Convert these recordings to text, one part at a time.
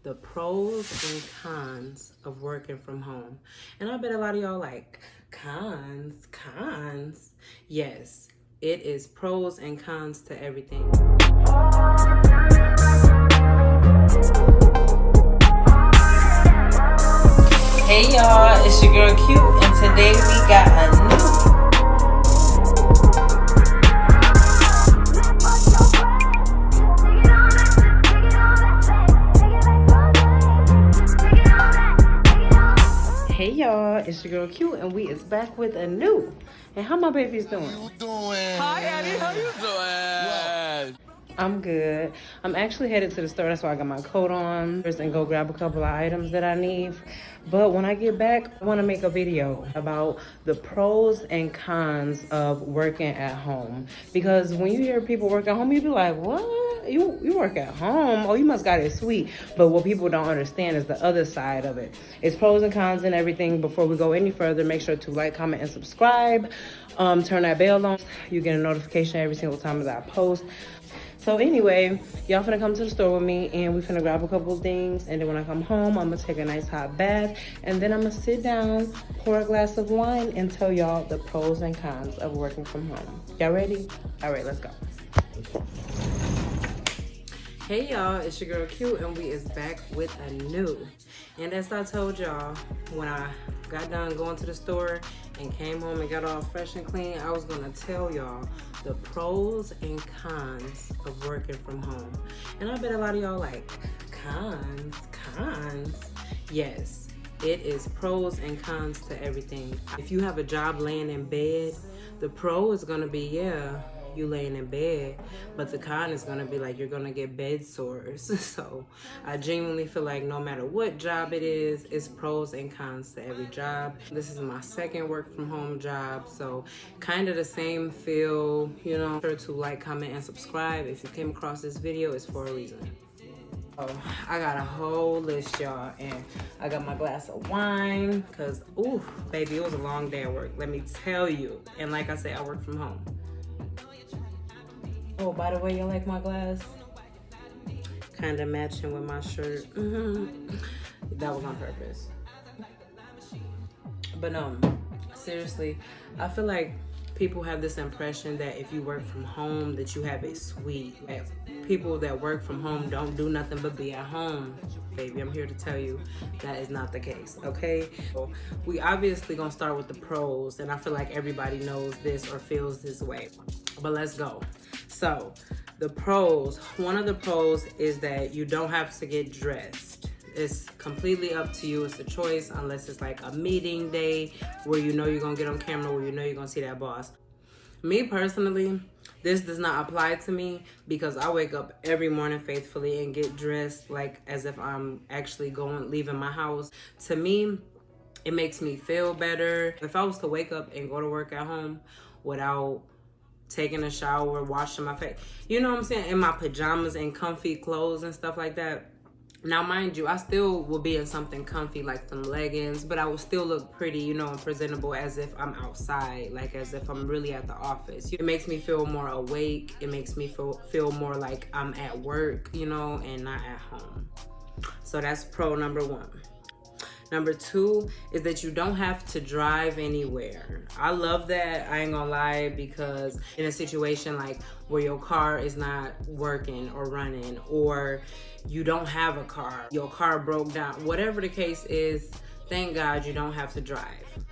the pros and cons of working from home. And I bet a lot of y'all like, cons. Yes, it is pros and cons to everything. Hey y'all, it's your girl Q, and today we got a new Hey y'all, it's your girl Q, and we is back with a new. And how my babies doing? Hi Eddie, how you doing? I'm good. I'm actually headed to the store. That's why I got my coat on and go grab a couple of items that I need. But when I get back, I want to make a video about the pros and cons of working at home. Because when you hear people work at home, you be like, what? You work at home? Oh, you must got it sweet. But what people don't understand is the other side of it. It's pros and cons and everything. Before we go any further, make sure to like, comment, and subscribe. Turn that bell on. You get a notification every single time that I post. So anyway, y'all finna come to the store with me and we finna grab a couple of things, and then when I come home, I'm gonna take a nice hot bath, and then I'm gonna sit down, pour a glass of wine, and tell y'all the pros and cons of working from home. Y'all ready? All right, let's go. Hey y'all, it's your girl Q, and we is back with a new. And as I told y'all, when I got done going to the store and came home and got all fresh and clean, I was gonna tell y'all the pros and cons of working from home. And I bet a lot of y'all like, cons. Yes, it is pros and cons to everything. If you have a job laying in bed, the pro is gonna be, yeah, you laying in bed, but the con is gonna be like you're gonna get bed sores. So I genuinely feel like no matter what job it is, it's pros and cons to every job. This is my second work from home job, so kind of the same feel, you know. Sure to like, comment, and subscribe. If you came across this video, it's for a reason. Oh, I got a whole list, y'all, and I got my glass of wine because, ooh, baby, it was a long day at work, let me tell you. And like I said, I work from home. Oh, by the way, you like my glass? Kind of matching with my shirt. That was on purpose. But seriously, I feel like people have this impression that if you work from home, that you have it sweet. Like, people that work from home don't do nothing but be at home. Baby, I'm here to tell you that is not the case, okay? So we obviously gonna start with the pros, and I feel like everybody knows this or feels this way. But let's go. So the pros, one of the pros is that you don't have to get dressed. It's completely up to you. It's a choice, unless it's like a meeting day where you know you're gonna get on camera, where you know you're gonna see that boss. Me personally, this does not apply to me because I wake up every morning faithfully and get dressed like as if I'm actually leaving my house. To me, it makes me feel better. If I was to wake up and go to work at home without taking a shower, washing my face, you know what I'm saying, in my pajamas and comfy clothes and stuff like that. Now, mind you, I still will be in something comfy like some leggings, but I will still look pretty, you know, and presentable as if I'm outside, like as if I'm really at the office. It makes me feel more awake. It makes me feel more like I'm at work, you know, and not at home. So that's pro number one. Number two is that you don't have to drive anywhere. I love that, I ain't gonna lie, because in a situation like where your car is not working or running, or you don't have a car, your car broke down, whatever the case is, thank God you don't have to drive.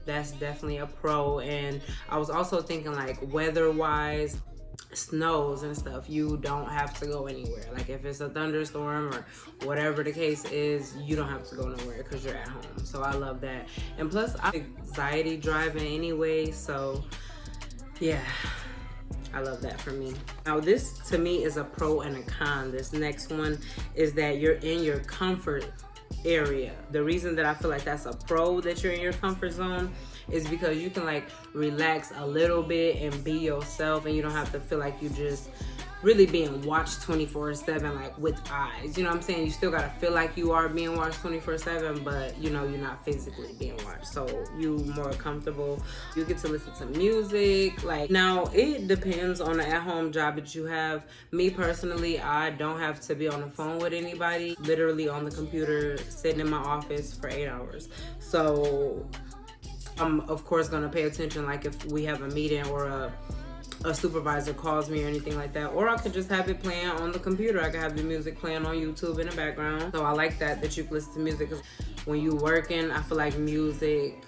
That's definitely a pro. And I was also thinking like weather-wise, snows and stuff, you don't have to go anywhere. Like if it's a thunderstorm or whatever the case is, you don't have to go nowhere because you're at home. So I love that. And plus, I have anxiety driving anyway, so yeah, I love that for me. Now this to me is a pro and a con. This next one is that you're in your comfort area. The reason that I feel like that's a pro, that you're in your comfort zone, is because you can like relax a little bit and be yourself, and you don't have to feel like you just really being watched 24/7, like with eyes. You know what I'm saying? You still gotta feel like you are being watched 24/7, but you know, you're not physically being watched. So you more comfortable. You get to listen to music. Like, now it depends on the at-home job that you have. Me personally, I don't have to be on the phone with anybody. Literally on the computer, sitting in my office for 8 hours. So I'm of course gonna pay attention, like if we have a meeting or a supervisor calls me or anything like that, or I could just have it playing on the computer. I could have the music playing on YouTube in the background. So I like that you can listen to music, because when you working, I feel like music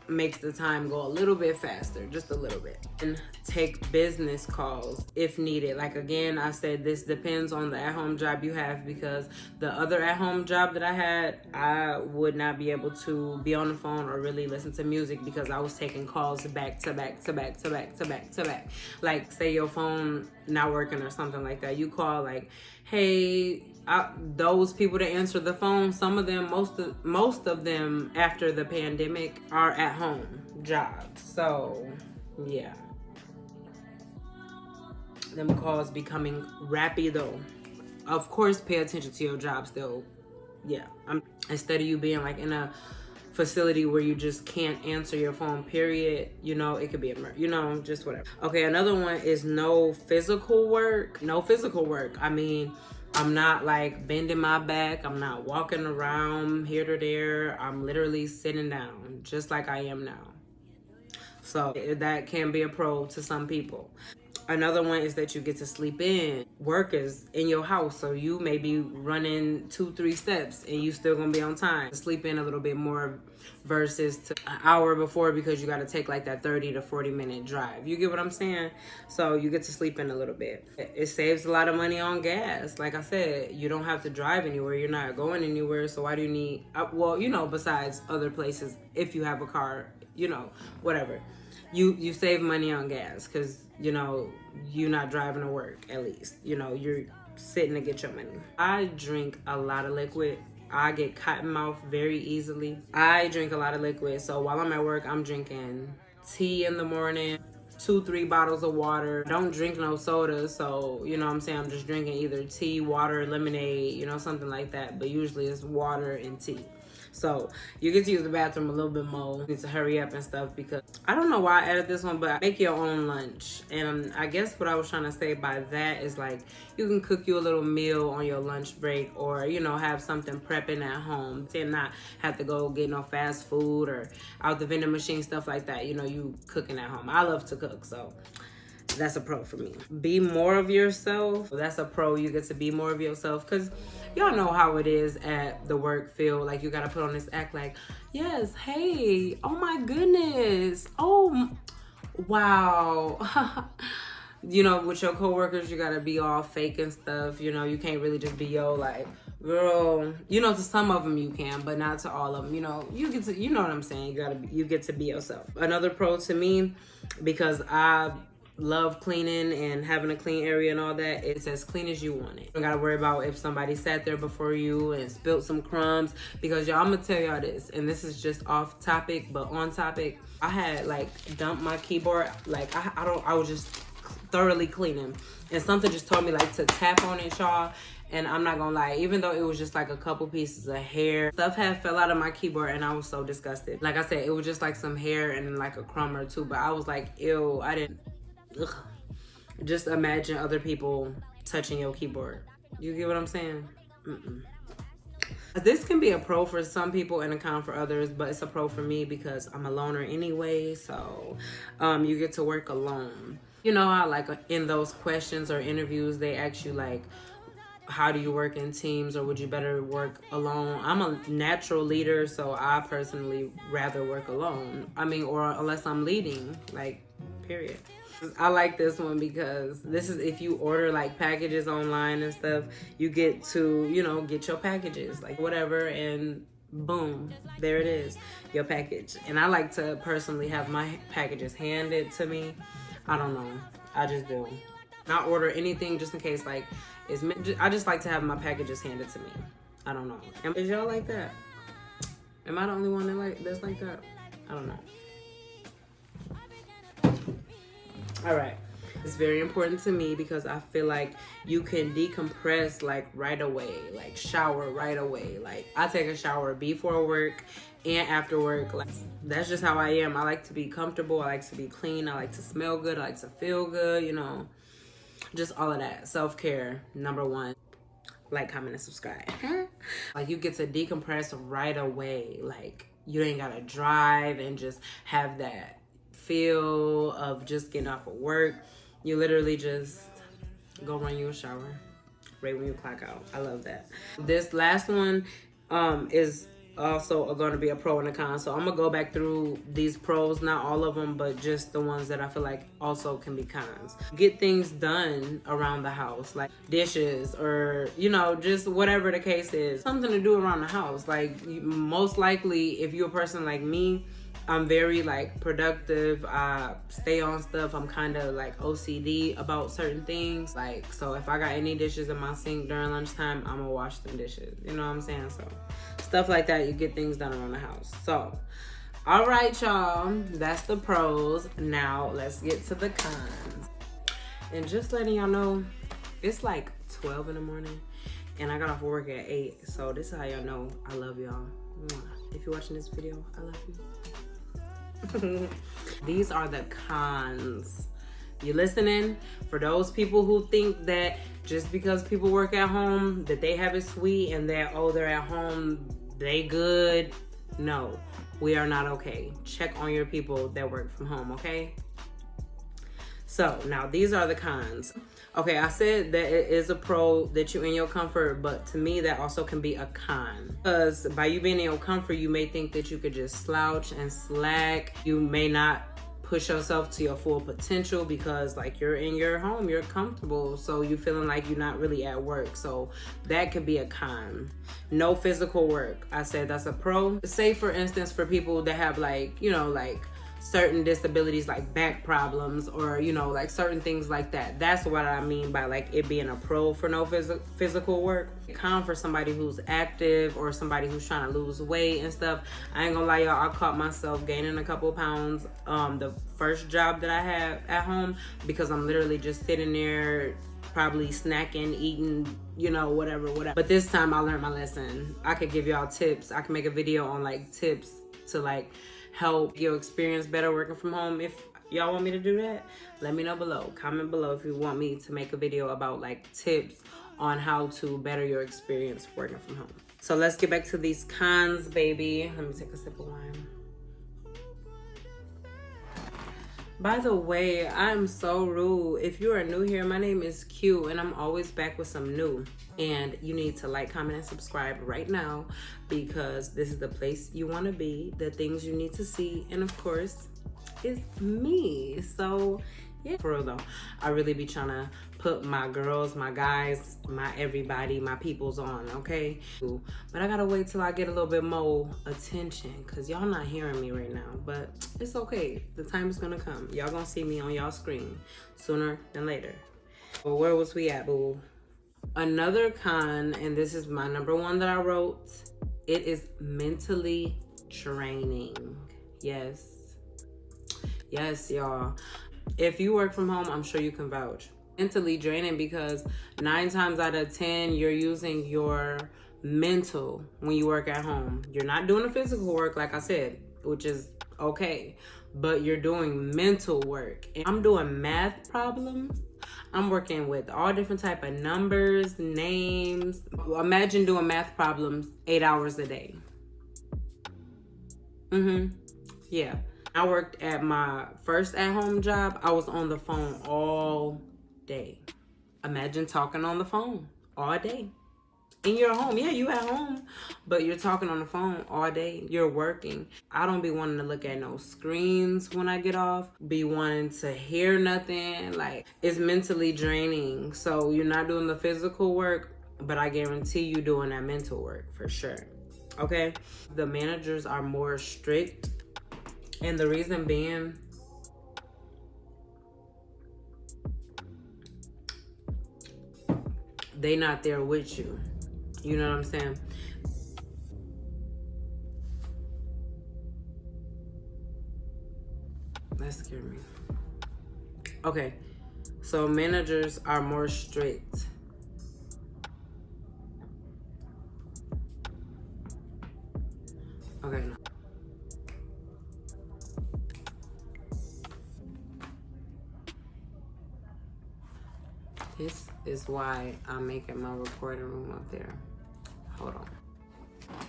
makes the time go a little bit faster, just a little bit. And take business calls if needed. Like, again, I said this depends on the at-home job you have, because the other at-home job that I had, I would not be able to be on the phone or really listen to music, because I was taking calls back to back to back to back to back to back. Like, say your phone not working or something like that, you call like, hey, those people that answer the phone, some of them, most of them after the pandemic are at home jobs. So yeah, them calls becoming rapido. Of course, pay attention to your job still. Yeah, instead of you being like in a facility where you just can't answer your phone, period, you know, it could be you know, just whatever. Okay, another one is no physical work. No physical work. I mean, I'm not like bending my back. I'm not walking around here to there. I'm literally sitting down just like I am now. So that can be a pro to some people. Another one is that you get to sleep in. Work is in your house, so you may be running 2-3 steps and you still gonna be on time. Sleep in a little bit more versus an hour before, because you got to take like that 30 to 40 minute drive. You get what I'm saying? So you get to sleep in a little bit. It saves a lot of money on gas. Like I said, you don't have to drive anywhere. You're not going anywhere. So why do you need, well, you know, besides other places, if you have a car, you know, whatever. You save money on gas, because, you know, you're not driving to work, at least. You know, you're sitting to get your money. I drink a lot of liquid. I get cotton mouth very easily. I drink a lot of liquid, so while I'm at work, I'm drinking tea in the morning, 2-3 bottles of water. Don't drink no soda, so, you know what I'm saying, I'm just drinking either tea, water, lemonade, you know, something like that, but usually it's water and tea. So you get to use the bathroom a little bit more. You need to hurry up and stuff, because I don't know why I added this one, but make your own lunch. And I guess what I was trying to say by that is, like, you can cook you a little meal on your lunch break, or, you know, have something prepping at home and not have to go get no fast food or out the vending machine, stuff like that. You know, you cooking at home. I love to cook, so that's a pro for me. Be more of yourself. That's a pro. You get to be more of yourself, because y'all know how it is at the work field. Like, you gotta put on this act like, yes, hey, oh my goodness, oh wow. You know, with your coworkers, you gotta be all fake and stuff. You know, you can't really just be like, girl. You know, to some of them you can, but not to all of them. You know, you get to, you know what I'm saying. You get to be yourself. Another pro to me, because I love cleaning and having a clean area and all that, it's as clean as you want it. You don't gotta worry about if somebody sat there before you and spilled some crumbs, because y'all, I'm gonna tell y'all this, and this is just off topic but on topic. I had like dumped my keyboard, like I was just thoroughly cleaning, and something just told me like to tap on it, y'all. And I'm not gonna lie, even though it was just like a couple pieces of hair, stuff had fell out of my keyboard, and I was so disgusted. Like I said, it was just like some hair and like a crumb or two, but I was like, ew, I didn't. Ugh. Just imagine other people touching your keyboard. You get what I'm saying? This can be a pro for some people and a con for others, but it's a pro for me because I'm a loner anyway. So you get to work alone. You know how like in those questions or interviews they ask you like, how do you work in teams, or would you better work alone? I'm a natural leader, so I personally rather work alone. I mean, or unless I'm leading, like, period. I like this one because this is if you order like packages online and stuff, you get to, you know, get your packages, like whatever, and boom, there it is, your package. And I like to personally have my packages handed to me. I don't know, I just do. Not order anything just in case, like, I just like to have my packages handed to me. I don't know. Is y'all like that? Am I the only one that's like that? I don't know. All right. It's very important to me because I feel like you can decompress like right away, like shower right away. Like I take a shower before work and after work. Like that's just how I am. I like to be comfortable. I like to be clean. I like to smell good. I like to feel good, you know, just all of that. Self-care, number one. Like, comment, and subscribe. Like you get to decompress right away. Like you ain't gotta drive and just have that feel of just getting off of work. You literally just go run you a shower right when you clock out. I love that. This last one is also going to be a pro and a con. So I'm going to go back through these pros, not all of them, but just the ones that I feel like also can be cons. Get things done around the house, like dishes or, you know, just whatever the case is. Something to do around the house. Like most likely, if you're a person like me, I'm very like productive. I stay on stuff. I'm kind of like OCD about certain things. Like, so if I got any dishes in my sink during lunchtime, I'm gonna wash them dishes. You know what I'm saying? So stuff like that, you get things done around the house. So, all right, y'all, that's the pros. Now let's get to the cons. And just letting y'all know, it's like 12 in the morning and I got off work at 8. So this is how y'all know I love y'all. If you're watching this video, I love you. These are the cons. You listening? For those people who think that just because people work at home that they have it sweet and that, oh, they're at home, they good. No, we are not okay. Check on your people that work from home, okay? So now these are the cons. Okay, I said that it is a pro that you're in your comfort, but to me that also can be a con. Because by you being in your comfort, you may think that you could just slouch and slack. You may not push yourself to your full potential because like you're in your home, you're comfortable, so you feeling like you're not really at work. So that could be a con. No physical work. I said that's a pro. Say for instance for people that have like, you know, like certain disabilities like back problems or, you know, like certain things like that. That's what I mean by like it being a pro for no physical work. Con for somebody who's active or somebody who's trying to lose weight and stuff. I ain't gonna lie, y'all, I caught myself gaining a couple pounds the first job that I had at home because I'm literally just sitting there probably snacking, eating, you know, whatever. But this time I learned my lesson. I could give y'all tips. I can make a video on like tips to like help your experience better working from home. If y'all want me to do that, let me know below. Comment below if you want me to make a video about like tips on how to better your experience working from home. So let's get back to these cons, baby. Let me take a sip of wine. By the way, I'm so rude. If you are new here, my name is Q and I'm always back with some new. And you need to like, comment, and subscribe right now because this is the place you want to be, the things you need to see, and of course, it's me. So yeah, for real though, I really be trying to put my girls, my guys, my everybody, my peoples on, okay? But I gotta wait till I get a little bit more attention because y'all not hearing me right now, but it's okay. The time is gonna come. Y'all gonna see me on y'all screen sooner than later. Well, where was we at, boo? Another con, and this is my number one that I wrote, it is mentally draining. Yes, y'all. If you work from home, I'm sure you can vouch. Mentally draining because 9 times out of 10, you're using your mental when you work at home. You're not doing the physical work, like I said, which is okay, but you're doing mental work. And I'm doing math problems. I'm working with all different type of numbers, names. Imagine doing math problems 8 hours a day. Yeah. I worked at my first at-home job. I was on the phone all day. Imagine talking on the phone all day. In your home. Yeah, you at home, but you're talking on the phone all day. You're working. I don't be wanting to look at no screens when I get off. Be wanting to hear nothing. Like, it's mentally draining. So you're not doing the physical work, but I guarantee you doing that mental work for sure. Okay? The managers are more strict. And the reason being, they not there with you. You know what I'm saying? That scared me. Okay. So managers are more strict. Okay. This is why I'm making my recording room up there. Hold on.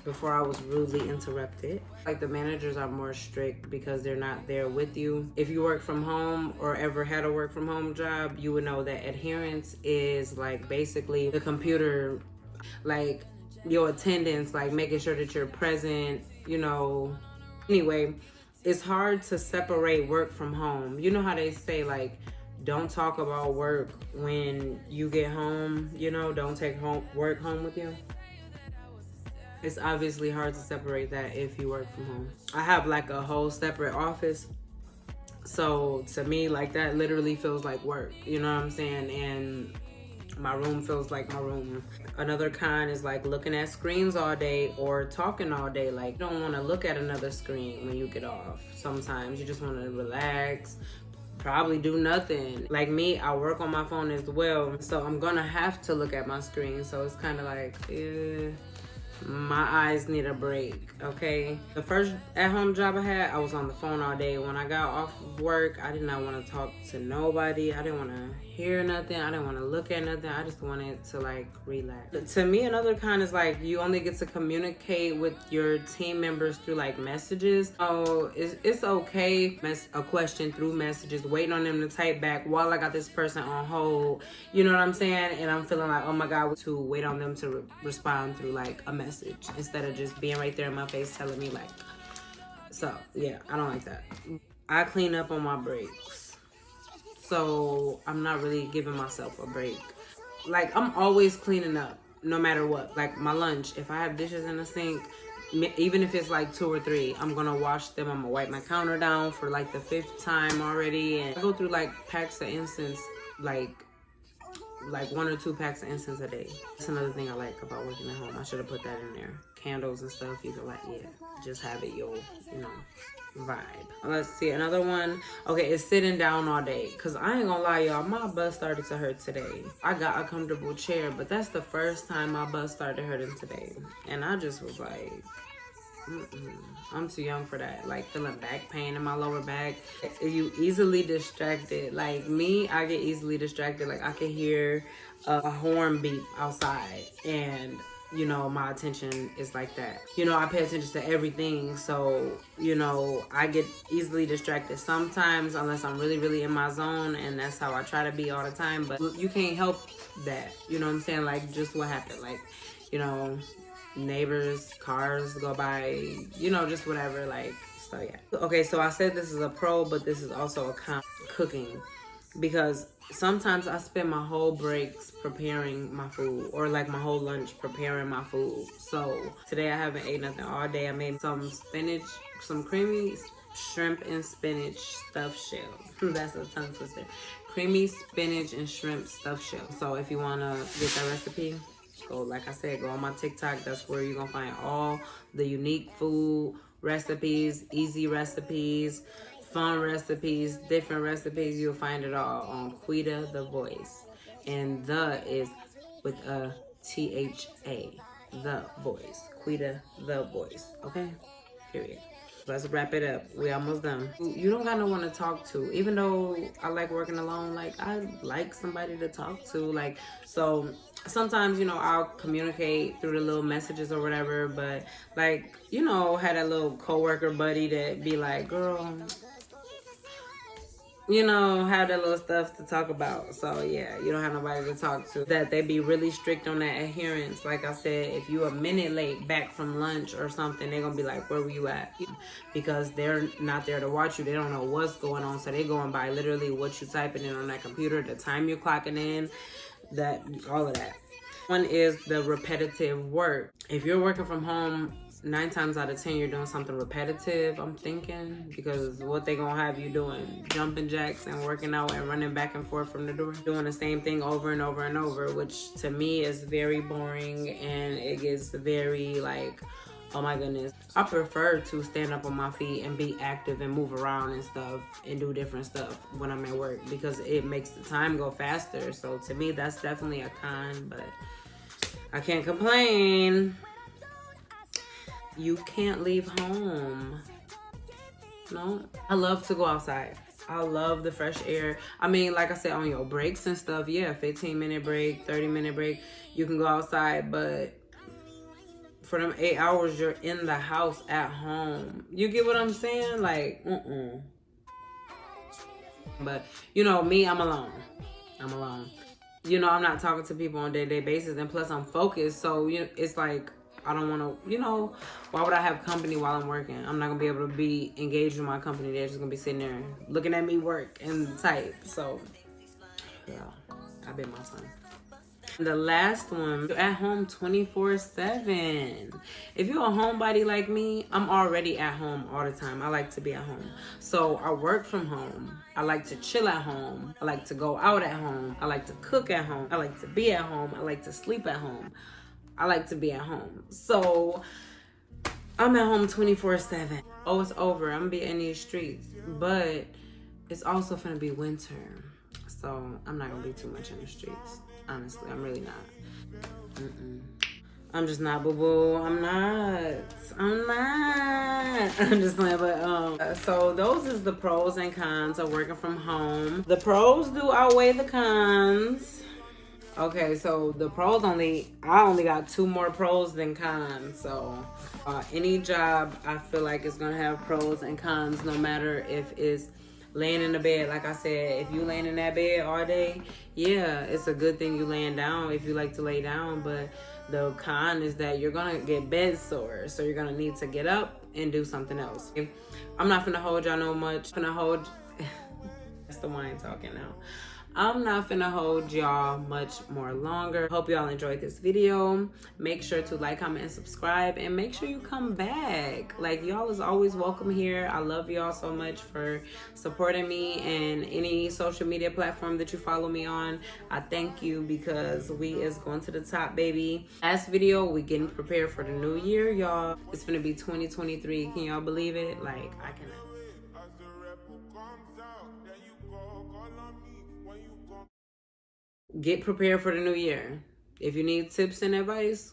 Before I was rudely interrupted. Like the managers are more strict because they're not there with you. If you work from home or ever had a work from home job, you would know that adherence is like basically the computer, like your attendance, like making sure that you're present, you know. Anyway, it's hard to separate work from home. You know how they say like, don't talk about work when you get home, you know, don't take work home with you. It's obviously hard to separate that if you work from home. I have like a whole separate office. So to me, like that literally feels like work, you know what I'm saying? And my room feels like my room. Another kind is like looking at screens all day or talking all day. Like you don't want to look at another screen when you get off. Sometimes you just want to relax, probably do nothing. Like me, I work on my phone as well. So I'm gonna have to look at my screen. So it's kind of like, my eyes need a break, okay? The first at-home job I had, I was on the phone all day. When I got off of work, I did not want to talk to nobody. I didn't want to hear nothing. I didn't want to look at nothing. I just wanted to like relax. To me, another kind is like you only get to communicate with your team members through like messages. So it's okay, a question through messages, waiting on them to type back while I got this person on hold. You know what I'm saying? And I'm feeling like, oh my God, to wait on them to respond through like a message instead of just being right there in my face telling me like, so yeah, I don't like that. I clean up on my breaks. So I'm not really giving myself a break. Like I'm always cleaning up no matter what. Like my lunch, if I have dishes in the sink, even if it's like 2 or 3, I'm gonna wash them. I'm gonna wipe my counter down for like the 5th time already. And I go through like packs of incense, like 1 or 2 packs of incense a day. That's another thing I like about working at home. I should have put that in there. Candles and stuff, you can like, yeah, just have it your, you know, vibe. Let's see, another one. Okay, it's sitting down all day. Cause I ain't gonna lie, y'all, my butt started to hurt today. I got a comfortable chair, but that's the first time my butt started hurting today. And I just was like, I'm too young for that. Like feeling back pain in my lower back. You easily distracted. Like me, I get easily distracted. Like I can hear a horn beep outside and you know, my attention is like that. You know, I pay attention to everything. So, you know, I get easily distracted sometimes unless I'm really, really in my zone. And that's how I try to be all the time. But you can't help that. You know what I'm saying? Like just what happened. Like, you know, neighbors, cars go by, you know, just whatever. Like, so yeah. Okay, so I said this is a pro, but this is also a con. Cooking. Because sometimes I spend my whole breaks preparing my food or like my whole lunch preparing my food. So today I haven't ate nothing all day. I made some spinach, some creamy shrimp and spinach stuffed shells. That's a tongue twister. Creamy spinach and shrimp stuffed shells. So if you want to get that recipe, go, like I said, go on my TikTok. That's where you're going to find all the unique food recipes, easy recipes, fun recipes, different recipes. You'll find it all on Quita the Voice. And the is with a THA. The Voice. Quita the Voice. Okay? Period. Let's wrap it up. We almost done. You don't got no one to talk to. Even though I like working alone, like I like somebody to talk to. Like, so sometimes, you know, I'll communicate through the little messages or whatever, but like, you know, had a little coworker buddy that be like, girl, you know, have that little stuff to talk about. So yeah, you don't have nobody to talk to. That they be really strict on that adherence. Like I said, if you a minute late back from lunch or something, they're gonna be like, where were you at? Because they're not there to watch you. They don't know what's going on. So they going by literally what you typing in on that computer, the time you're clocking in, that, all of that. One is the repetitive work. If you're working from home, 9 times out of 10 you're doing something repetitive, I'm thinking, because what they gonna have you doing, jumping jacks and working out and running back and forth from the door, doing the same thing over and over and over, which to me is very boring, and it gets very like Oh my goodness. I prefer to stand up on my feet and be active and move around and stuff and do different stuff when I'm at work because it makes the time go faster. So to me, that's definitely a con, but I can't complain. You can't leave home. No, I love to go outside. I love the fresh air. I mean, like I said, on your breaks and stuff, yeah, 15-minute break, 30-minute break, you can go outside, but for them 8 hours, you're in the house at home. You get what I'm saying? Like, But, you know, me, I'm alone. You know, I'm not talking to people on a day-to-day basis, and plus I'm focused, so it's like, I don't want to, you know, why would I have company while I'm working? I'm not going to be able to be engaged with my company. They're just going to be sitting there looking at me work and type. So, yeah, I bit my tongue. The last one, you're at home 24/7. If you're a homebody like me, I'm already at home all the time. I like to be at home. So I work from home. I like to chill at home. I like to go out at home. I like to cook at home. I like to be at home. I like to sleep at home. I like to be at home. So I'm at home 24/7. Oh, it's over. I'm gonna be in these streets. But it's also gonna be winter. So I'm not gonna be too much in the streets. Honestly, I'm really not. I'm just not, boo-boo. I'm not. I'm just playing, but so those is the pros and cons of working from home. The pros do outweigh the cons. Okay, so the pros I only got 2 more pros than cons. So any job I feel like is gonna have pros and cons, no matter if it's laying in the bed. Like I said, if you laying in that bed all day, yeah, it's a good thing you laying down if you like to lay down. But the con is that you're gonna get bed sore, so you're gonna need to get up and do something else. I'm not finna hold y'all no much. That's the wine talking now. I'm not finna hold y'all much more longer. Hope y'all enjoyed this video. Make sure to like, comment, and subscribe, and make sure you come back. Like, y'all is always welcome here. I love y'all so much for supporting me, and any social media platform that you follow me on, I thank you, because we is going to the top, baby. Last video, we getting prepared for the new year, y'all. It's gonna be 2023. Can y'all believe it? Like, I cannot. Get prepared for the new year. If you need tips and advice,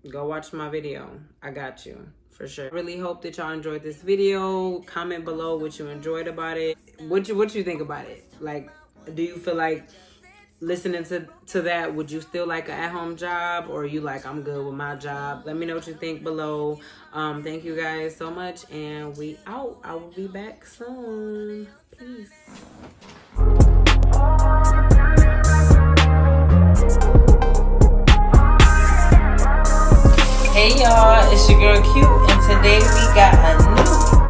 go watch my video. I got you, for sure. I really hope that y'all enjoyed this video. Comment below what you enjoyed about it. What you think about it? Like, do you feel like listening to that, would you still like an at-home job, or are you like, I'm good with my job? Let me know what you think below. Thank you guys so much, and we out. I will be back soon. Peace. Hey y'all, it's your girl Q, and today we got